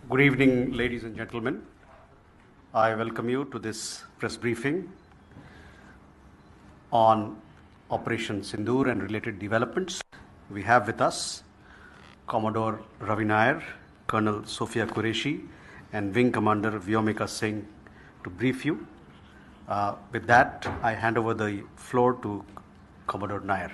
Good evening, ladies and gentlemen. I welcome you to this press briefing on Operation Sindoor and related developments. We have with us Commodore Ravi Nair, Colonel Sophia Qureshi, and Wing Commander Vyomika Singh to brief you. With that, I hand over the floor to Commodore Nair.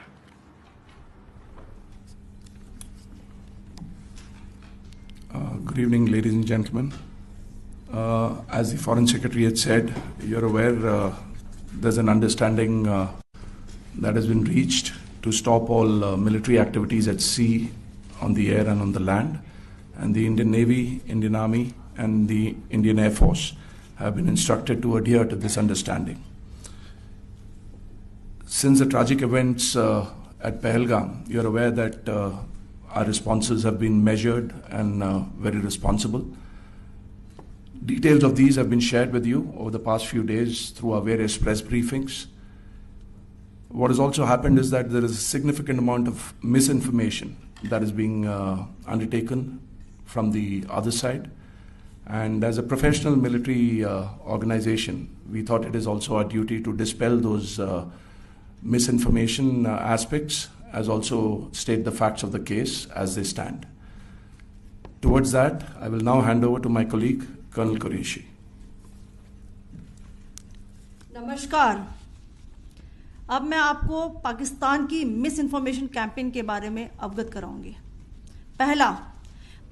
Good evening, ladies and gentlemen. As the Foreign Secretary had said, you're aware there's an understanding that has been reached to stop all military activities at sea, on the air and on the land. And the Indian Navy, Indian Army and the Indian Air Force have been instructed to adhere to this understanding. Since the tragic events at Pahalgam, you're aware that our responses have been measured and very responsible. Details of these have been shared with you over the past few days through our various press briefings. What has also happened is that there is a significant amount of misinformation that is being undertaken from the other side. And as a professional military organization, we thought it is also our duty to dispel those misinformation aspects, as also state the facts of the case as they stand. Towards that, I will now hand over to my colleague, Colonel Qureshi. नमस्कार। अब मैं आपको पाकिस्तान की miss information campaign के बारे में अवगत कराऊंगी। पहला,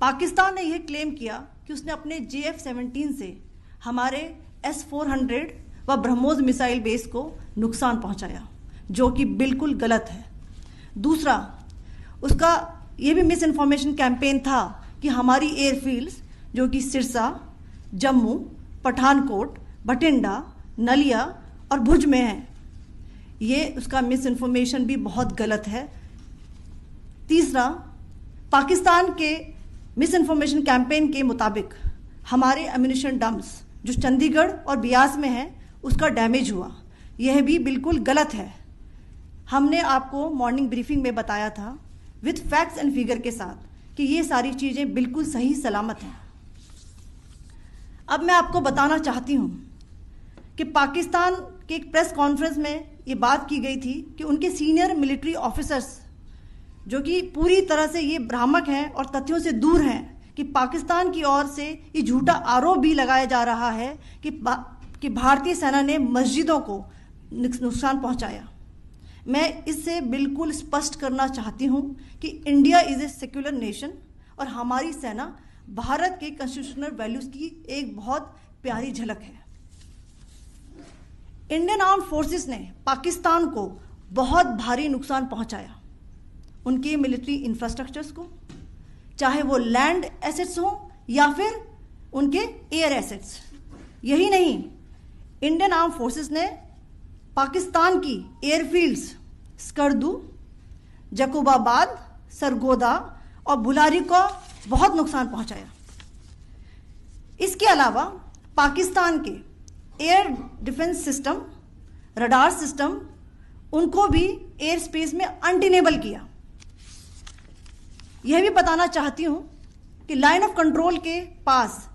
पाकिस्तान ने यह क्लेम किया कि उसने अपने JF-17 से हमारे S-400 व ब्रह्मोस मिसाइल बेस को नुकसान पहुंचाया, जो कि बिल्कुल गलत है। दूसरा, उसका यह भी मिस इन्फॉर्मेशन कैंपेन था कि हमारी एयरफील्ड्स जो कि सिरसा, जम्मू, पठानकोट, बठिंडा, नलिया और भुज में हैं, ये उसका मिस इन्फॉर्मेशन भी बहुत गलत है। तीसरा, पाकिस्तान के मिस इन्फॉर्मेशन कैंपेन के मुताबिक हमारे एम्यूनिशन डम्प्स जो चंडीगढ़ और बियास में हैं उसका डैमेज हुआ, यह भी बिल्कुल गलत है। हमने आपको मॉर्निंग ब्रीफिंग में बताया था विद फैक्ट्स एंड फिगर के साथ कि ये सारी चीज़ें बिल्कुल सही सलामत हैं। अब मैं आपको बताना चाहती हूँ कि पाकिस्तान के एक प्रेस कॉन्फ्रेंस में ये बात की गई थी कि उनके सीनियर मिलिट्री ऑफिसर्स जो कि पूरी तरह से ये भ्रामक हैं और तथ्यों से दूर हैं कि पाकिस्तान की ओर से ये झूठा आरोप भी लगाया जा रहा है कि भारतीय सेना ने मस्जिदों को नुकसान पहुंचाया। मैं इससे बिल्कुल स्पष्ट करना चाहती हूं कि India is a secular nation और हमारी सेना भारत के कॉन्स्टिट्यूशनल वैल्यूज की एक बहुत प्यारी झलक है। इंडियन आर्म्ड फोर्सेस ने पाकिस्तान को बहुत भारी नुकसान पहुंचाया, उनके मिलिट्री इंफ्रास्ट्रक्चर्स को, चाहे वो लैंड एसेट्स हों या फिर उनके एयर एसेट्स। यही नहीं, इंडियन आर्म्ड फोर्सेस ने पाकिस्तान की एयरफील्ड्स स्कर्दू, जकोबाबाद, सरगोदा और बुलारी को बहुत नुकसान पहुंचाया। इसके अलावा पाकिस्तान के air defence system, radar system, उनको भी एयर स्पेस में अनटेनेबल किया। यह भी बताना चाहती हूं कि लाइन ऑफ कंट्रोल के पास